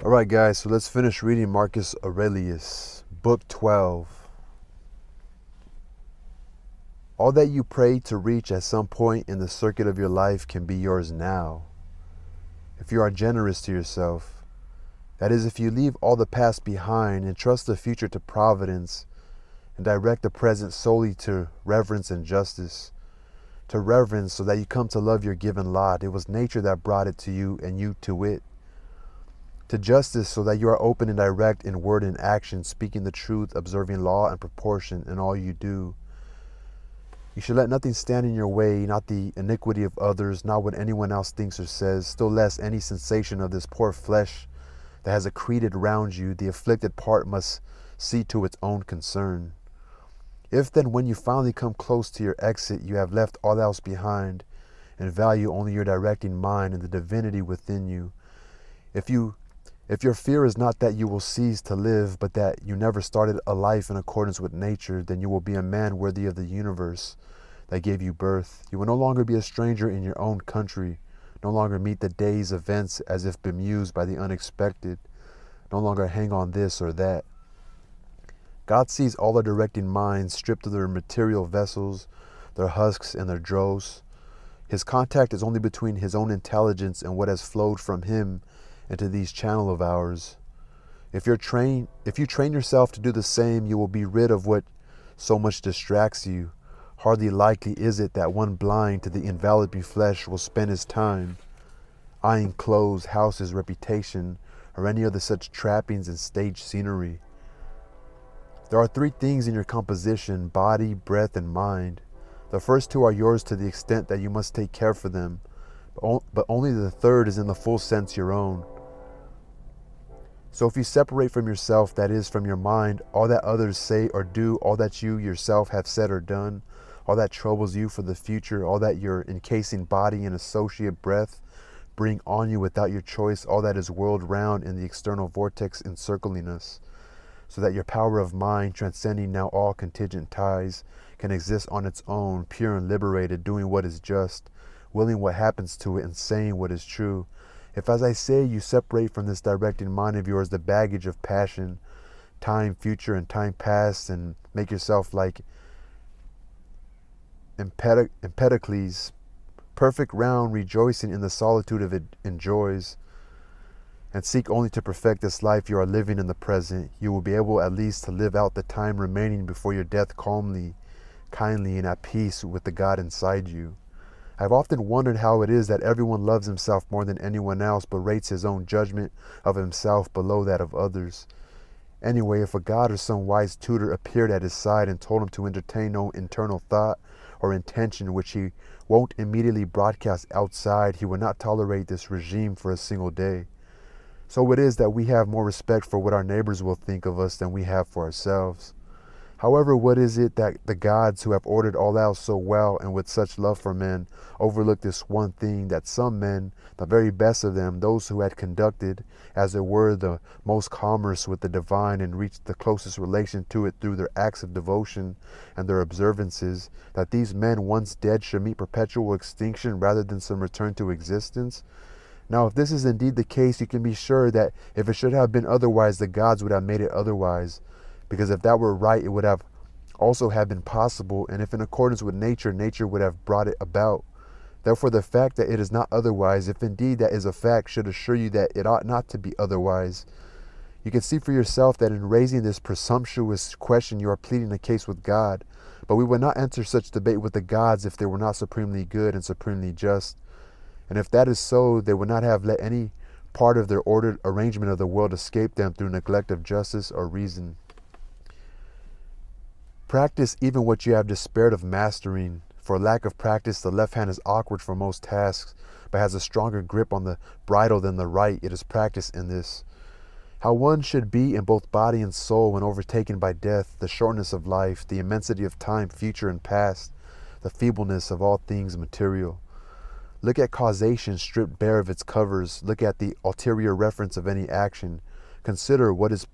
Alright guys, so let's finish reading Marcus Aurelius, Book 12. All that you pray to reach at some point in the circuit of your life can be yours now, if you are generous to yourself. That is, if you leave all the past behind and trust the future to providence and direct the present solely to reverence and justice. To reverence so that you come to love your given lot. It was nature that brought it to you and you to it. To justice so that you are open and direct in word and action, speaking the truth, observing law and proportion in all you do. You should let nothing stand in your way, not the iniquity of others, not what anyone else thinks or says, still less any sensation of this poor flesh that has accreted round you. The afflicted part must see to its own concern. If then when you finally come close to your exit, you have left all else behind and value only your directing mind and the divinity within you, if your fear is not that you will cease to live, but that you never started a life in accordance with nature, then you will be a man worthy of the universe that gave you birth. You will no longer be a stranger in your own country, no longer meet the day's events as if bemused by the unexpected, no longer hang on this or that. God sees all the directing minds stripped of their material vessels, their husks and their dross. His contact is only between his own intelligence and what has flowed from him into these channel of ours. If you train yourself to do the same, you will be rid of what so much distracts you. Hardly likely is it that one blind to the enveloping flesh will spend his time eyeing clothes, houses, reputation, or any other such trappings and stage scenery. There are three things in your composition: body, breath, and mind. The first two are yours to the extent that you must take care for them, but only the third is in the full sense your own. So if you separate from yourself, that is, from your mind, all that others say or do, all that you yourself have said or done, all that troubles you for the future, all that your encasing body and associate breath bring on you without your choice, all that is whirled round in the external vortex encircling us, so that your power of mind, transcending now all contingent ties, can exist on its own, pure and liberated, doing what is just, willing what happens to it, and saying what is true. If, as I say, you separate from this directing mind of yours the baggage of passion, time future and time past, and make yourself like Empedocles, perfect round, rejoicing in the solitude of it enjoys, and seek only to perfect this life you are living in the present, you will be able at least to live out the time remaining before your death calmly, kindly, and at peace with the God inside you. I've often wondered how it is that everyone loves himself more than anyone else, but rates his own judgment of himself below that of others. Anyway, if a God or some wise tutor appeared at his side and told him to entertain no internal thought or intention which he won't immediately broadcast outside, he would not tolerate this regime for a single day. So it is that we have more respect for what our neighbors will think of us than we have for ourselves. However, what is it that the gods, who have ordered all else so well and with such love for men, overlook this one thing, that some men, the very best of them, those who had conducted, as it were, the most commerce with the divine and reached the closest relation to it through their acts of devotion and their observances, that these men once dead should meet perpetual extinction rather than some return to existence? Now, if this is indeed the case, you can be sure that if it should have been otherwise, the gods would have made it otherwise. Because if that were right, it would have also have been possible, and if in accordance with nature, nature would have brought it about. Therefore, the fact that it is not otherwise, if indeed that is a fact, should assure you that it ought not to be otherwise. You can see for yourself that in raising this presumptuous question, you are pleading a case with God. But we would not enter such debate with the gods if they were not supremely good and supremely just. And if that is so, they would not have let any part of their ordered arrangement of the world escape them through neglect of justice or reason. Practice even what you have despaired of mastering. For lack of practice, the left hand is awkward for most tasks, but has a stronger grip on the bridle than the right. It is practice in this. How one should be in both body and soul when overtaken by death, the shortness of life, the immensity of time, future and past, the feebleness of all things material. Look at causation stripped bare of its covers. Look at the ulterior reference of any action. Consider what is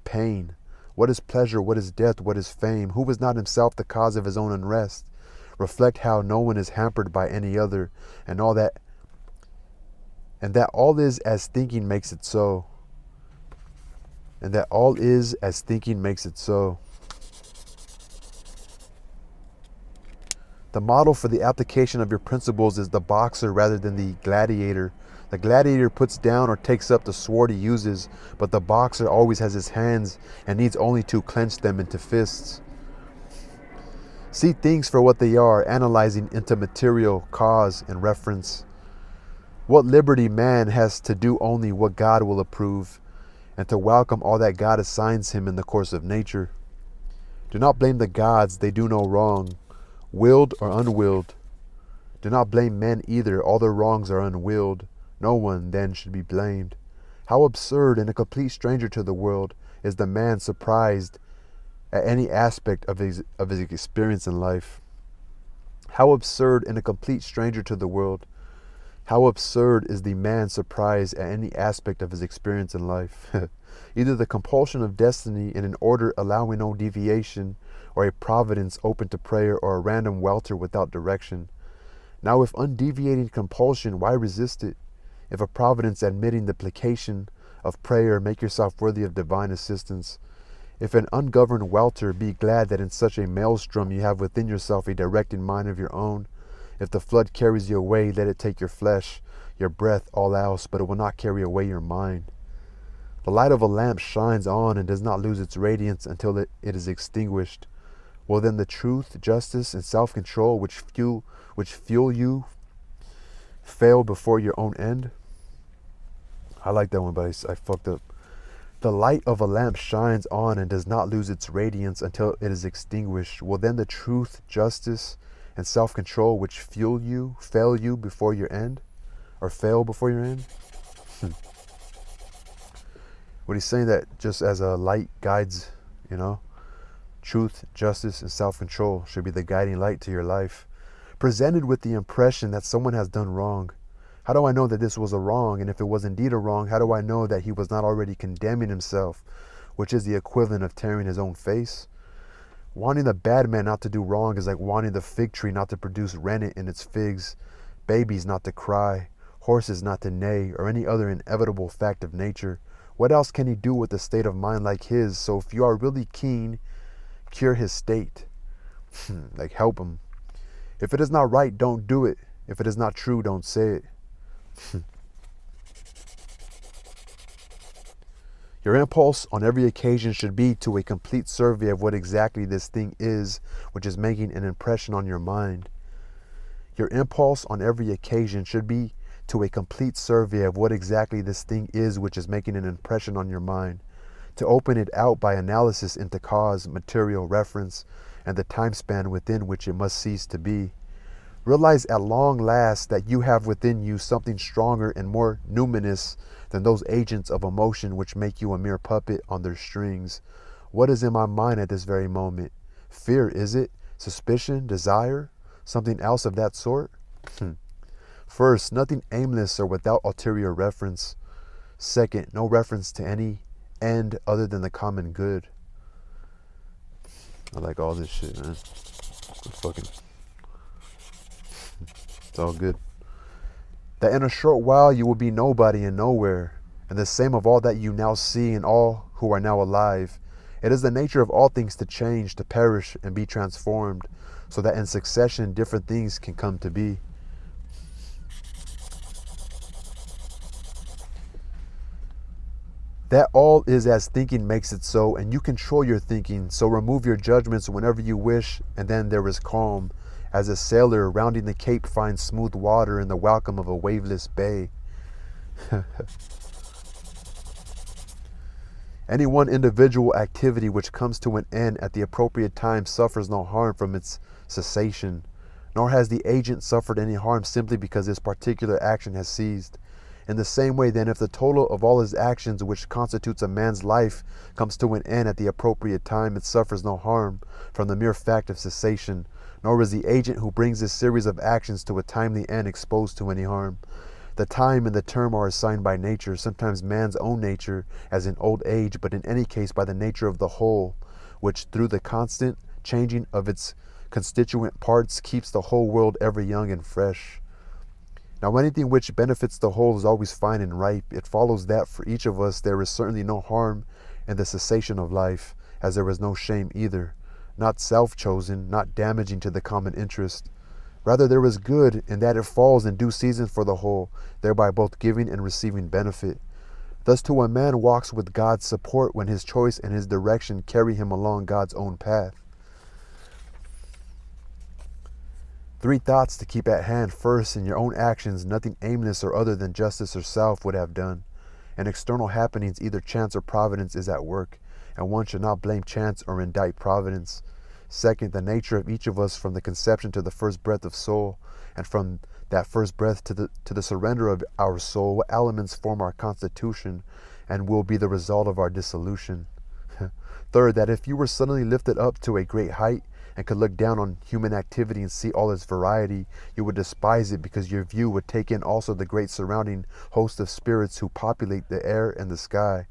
pain. What is pleasure? What is death? What is fame? Who was not himself the cause of his own unrest? Reflect how no one is hampered by any other, and that all is as thinking makes it so. and that all is as thinking makes it so. The model for the application of your principles is the boxer rather than the gladiator. The gladiator puts down or takes up the sword he uses, but the boxer always has his hands and needs only to clench them into fists. See things for what they are, analyzing into material, cause, and reference. What liberty man has to do only what God will approve, and to welcome all that God assigns him in the course of nature. Do not blame the gods, they do no wrong, willed or unwilled. Do not blame men either, all their wrongs are unwilled. No one then should be blamed. How absurd and a complete stranger to the world is the man surprised at any aspect of his experience in life. How absurd and a complete stranger to the world. How absurd is the man surprised at any aspect of his experience in life. Either the compulsion of destiny in an order allowing no deviation, or a providence open to prayer, or a random welter without direction. Now if undeviating compulsion, why resist it? If a providence admitting the placation of prayer, make yourself worthy of divine assistance. If an ungoverned welter, be glad that in such a maelstrom you have within yourself a directing mind of your own. If the flood carries you away, let it take your flesh, your breath, all else, but it will not carry away your mind. The light of a lamp shines on and does not lose its radiance until it is extinguished. Will then the truth, justice, and self-control which fuel you fail before your own end? I like that one, but I fucked up. The light of a lamp shines on and does not lose its radiance until it is extinguished. Will then the truth, justice, and self-control which fuel you fail you before your end? Or fail before your end? What he's saying, that just as a light guides, truth, justice, and self-control should be the guiding light to your life. Presented with the impression that someone has done wrong, how do I know that this was a wrong? And if it was indeed a wrong, how do I know that he was not already condemning himself, which is the equivalent of tearing his own face? Wanting the bad man not to do wrong is like wanting the fig tree not to produce rennet in its figs, babies not to cry, horses not to neigh, or any other inevitable fact of nature. What else can he do with a state of mind like his? So if you are really keen, cure his state. Like help him. If it is not right, don't do it. If it is not true, don't say it. Your impulse on every occasion should be to a complete survey of what exactly this thing is, which is making an impression on your mind. Your impulse on every occasion should be to a complete survey of what exactly this thing is, which is making an impression on your mind. To open it out by analysis into cause, material, reference, and the time span within which it must cease to be. Realize at long last that you have within you something stronger and more numinous than those agents of emotion which make you a mere puppet on their strings. What is in my mind at this very moment? Fear, is it? Suspicion? Desire? Something else of that sort? First, nothing aimless or without ulterior reference. Second, no reference to any end other than the common good. I like all this shit, man. It's all good. That in a short while you will be nobody and nowhere, and the same of all that you now see and all who are now alive. It is the nature of all things to change, to perish, and be transformed, so that in succession different things can come to be. That all is as thinking makes it so, and you control your thinking, so remove your judgments whenever you wish, and then there is calm, as a sailor rounding the cape finds smooth water in the welcome of a waveless bay. Any one individual activity which comes to an end at the appropriate time suffers no harm from its cessation, nor has the agent suffered any harm simply because this particular action has ceased. In the same way, then, if the total of all his actions which constitutes a man's life comes to an end at the appropriate time, it suffers no harm from the mere fact of cessation, nor is the agent who brings this series of actions to a timely end exposed to any harm. The time and the term are assigned by nature, sometimes man's own nature, as in old age, but in any case by the nature of the whole, which through the constant changing of its constituent parts keeps the whole world ever young and fresh. Now anything which benefits the whole is always fine and ripe. It follows that for each of us there is certainly no harm in the cessation of life, as there was no shame either, not self-chosen, not damaging to the common interest. Rather there was good in that it falls in due season for the whole, thereby both giving and receiving benefit. Thus too a man walks with God's support when his choice and his direction carry him along God's own path. 3 thoughts to keep at hand. First, in your own actions, nothing aimless or other than justice or self would have done. In external happenings, either chance or providence is at work, and one should not blame chance or indict providence. Second, the nature of each of us from the conception to the first breath of soul, and from that first breath to the surrender of our soul, what elements form our constitution and will be the result of our dissolution. Third, that if you were suddenly lifted up to a great height and could look down on human activity and see all its variety, you would despise it because your view would take in also the great surrounding host of spirits who populate the air and the sky.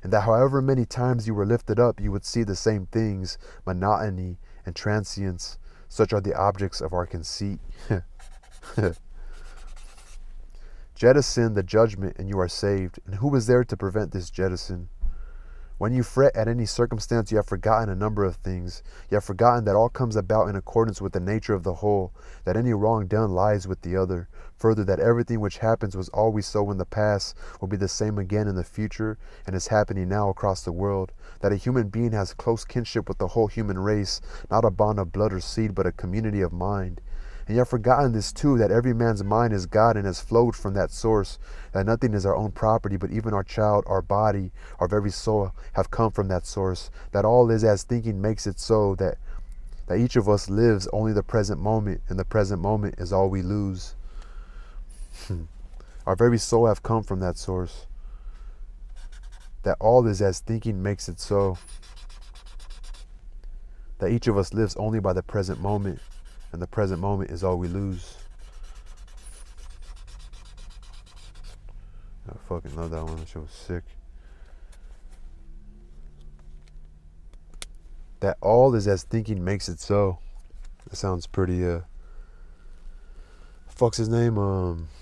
And that however many times you were lifted up, you would see the same things, monotony and transience. Such are the objects of our conceit. Jettison the judgment and you are saved. And who is there to prevent this jettison? When you fret at any circumstance, you have forgotten a number of things. You have forgotten that all comes about in accordance with the nature of the whole, that any wrong done lies with the other. Further, that everything which happens was always so in the past, will be the same again in the future, and is happening now across the world. That a human being has close kinship with the whole human race, not a bond of blood or seed, but a community of mind. And you have forgotten this too, that every man's mind is God and has flowed from that source, that nothing is our own property, but even our child, our body, our very soul have come from that source, that all is as thinking makes it so, that each of us lives only the present moment, and the present moment is all we lose. Our very soul have come from that source, that all is as thinking makes it so, that each of us lives only by the present moment, and the present moment is all we lose. I fucking love that one. That shit was sick. That all is as thinking makes it so. That sounds pretty, fuck's his name?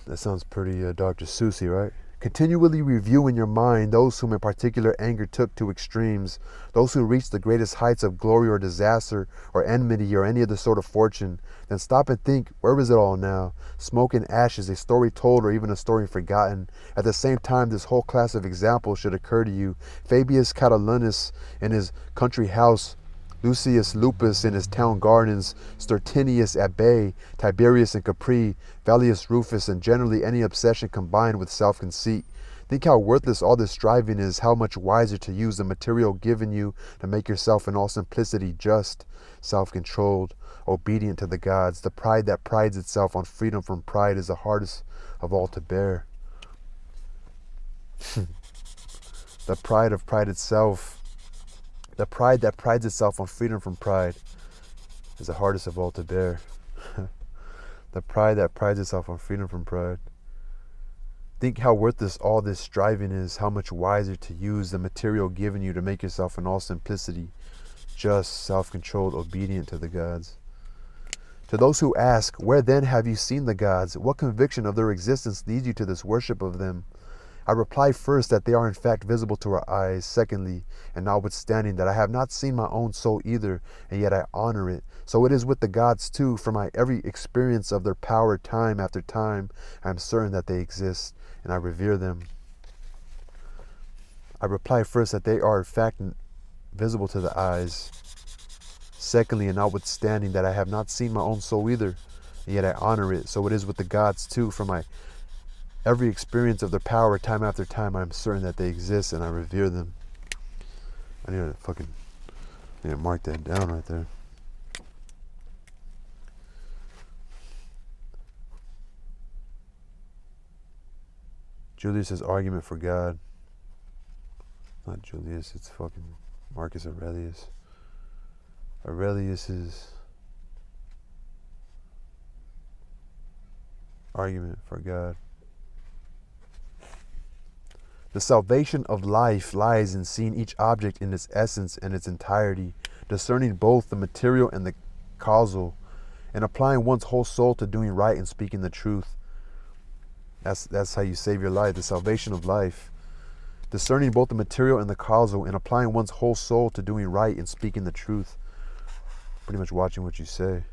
That sounds pretty, Dr. Seussy, right? Continually review in your mind those whom a particular anger took to extremes, those who reached the greatest heights of glory or disaster or enmity or any other sort of fortune. Then stop and think, where is it all now? Smoke and ashes, a story told or even a story forgotten. At the same time, this whole class of examples should occur to you. Fabius Catalunus in his country house, Lucius Lupus in his town gardens, Stertinius at bay, Tiberius and Capri, Vallius Rufus, and generally any obsession combined with self-conceit. Think how worthless all this striving is, how much wiser to use the material given you to make yourself in all simplicity just, self-controlled, obedient to the gods. The pride that prides itself on freedom from pride is the hardest of all to bear. The pride of pride itself, the pride that prides itself on freedom from pride is the hardest of all to bear. The pride that prides itself on freedom from pride. Think how worthless all this striving is, how much wiser to use the material given you to make yourself in all simplicity just, self-controlled, obedient to the gods. To those who ask, where then have you seen the gods? What conviction of their existence leads you to this worship of them? I reply first that they are in fact visible to our eyes. Secondly, and notwithstanding that I have not seen my own soul either, and yet I honor it. So it is with the gods too, for my every experience of their power time after time, I am certain that they exist, and I revere them. I reply first that they are in fact visible to the eyes. Secondly, and notwithstanding that I have not seen my own soul either, and yet I honor it. So it is with the gods too, for my every experience of their power time after time, I am certain that they exist, and I revere them. I need to mark that down right there. Julius's argument for God. Not Julius, it's fucking Marcus Aurelius. Aurelius's argument for God. The salvation of life lies in seeing each object in its essence and its entirety, discerning both the material and the causal, and applying one's whole soul to doing right and speaking the truth. That's how you save your life, the salvation of life. discerning both the material and the causal, and applying one's whole soul to doing right and speaking the truth. Pretty much watching what you say.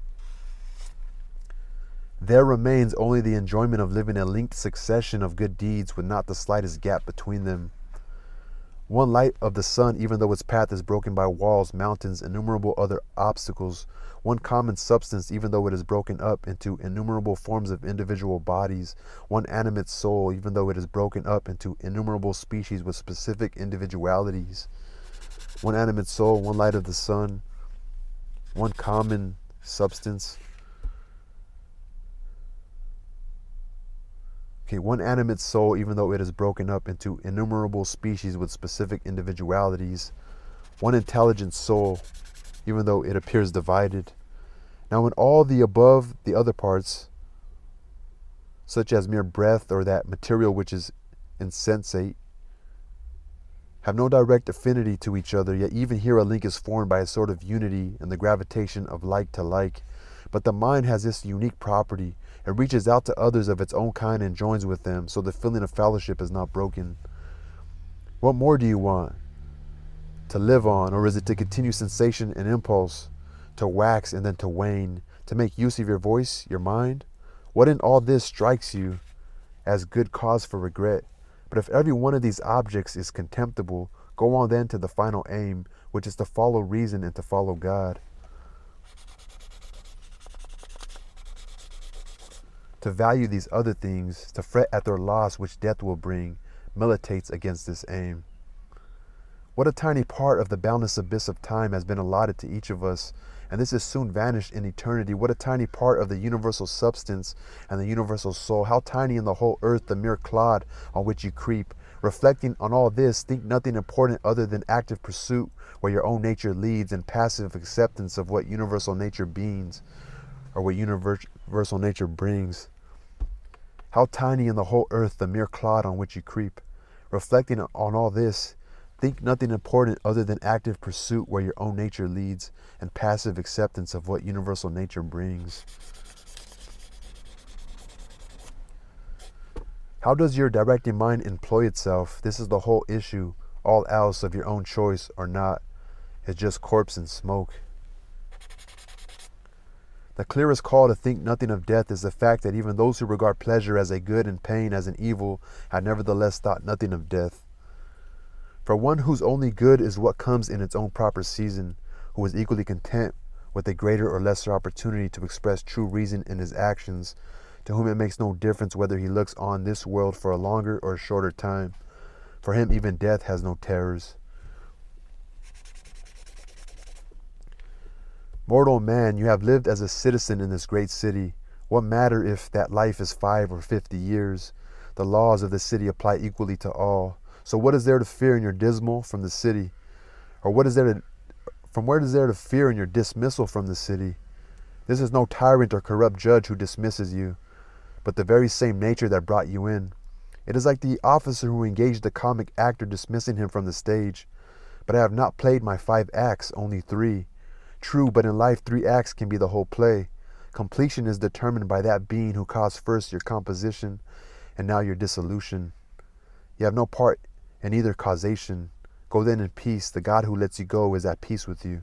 There remains only the enjoyment of living a linked succession of good deeds with not the slightest gap between them. One light of the sun, even though its path is broken by walls, mountains, innumerable other obstacles. One common substance, even though it is broken up into innumerable forms of individual bodies. One animate soul, even though it is broken up into innumerable species with specific individualities. One animate soul, one light of the sun, one common substance. Okay, one animate soul, even though it is broken up into innumerable species with specific individualities. One intelligent soul, even though it appears divided. Now in all the above, the other parts, such as mere breath or that material which is insensate, have no direct affinity to each other, yet even here a link is formed by a sort of unity and the gravitation of like to like. But the mind has this unique property. It reaches out to others of its own kind and joins with them, so the feeling of fellowship is not broken. What more do you want? To live on, or is it to continue sensation and impulse, to wax and then to wane, to make use of your voice, your mind? What in all this strikes you as good cause for regret? But if every one of these objects is contemptible, go on then to the final aim, which is to follow reason and to follow God. To value these other things, to fret at their loss which death will bring, militates against this aim. What a tiny part of the boundless abyss of time has been allotted to each of us, and this is soon vanished in eternity. What a tiny part of the universal substance and the universal soul, how tiny in the whole earth the mere clod on which you creep. Reflecting on all this, think nothing important other than active pursuit where your own nature leads, and passive acceptance of what universal nature means, or what universal nature brings. How tiny in the whole earth the mere clod on which you creep. Reflecting on all this, think nothing important other than active pursuit where your own nature leads, and passive acceptance of what universal nature brings. How does your directing mind employ itself? This is the whole issue. All else of your own choice or not is just corpse and smoke. The clearest call to think nothing of death is the fact that even those who regard pleasure as a good and pain as an evil have nevertheless thought nothing of death. For one whose only good is what comes in its own proper season, who is equally content with a greater or lesser opportunity to express true reason in his actions, to whom it makes no difference whether he looks on this world for a longer or a shorter time. For him even death has no terrors. Mortal man, you have lived as a citizen in this great city. What matter if that life is 5 or 50 years? The laws of the city apply equally to all. So what is there to fear in your dismal from the city? Or where is there to fear in your dismissal from the city? This is no tyrant or corrupt judge who dismisses you, but the very same nature that brought you in. It is like the officer who engaged the comic actor dismissing him from the stage. But I have not played my 5 acts, only 3. True, but in life 3 acts can be the whole play. Completion is determined by that being who caused first your composition and now your dissolution. You have no part in either causation. Go then in peace. The God who lets you go is at peace with you.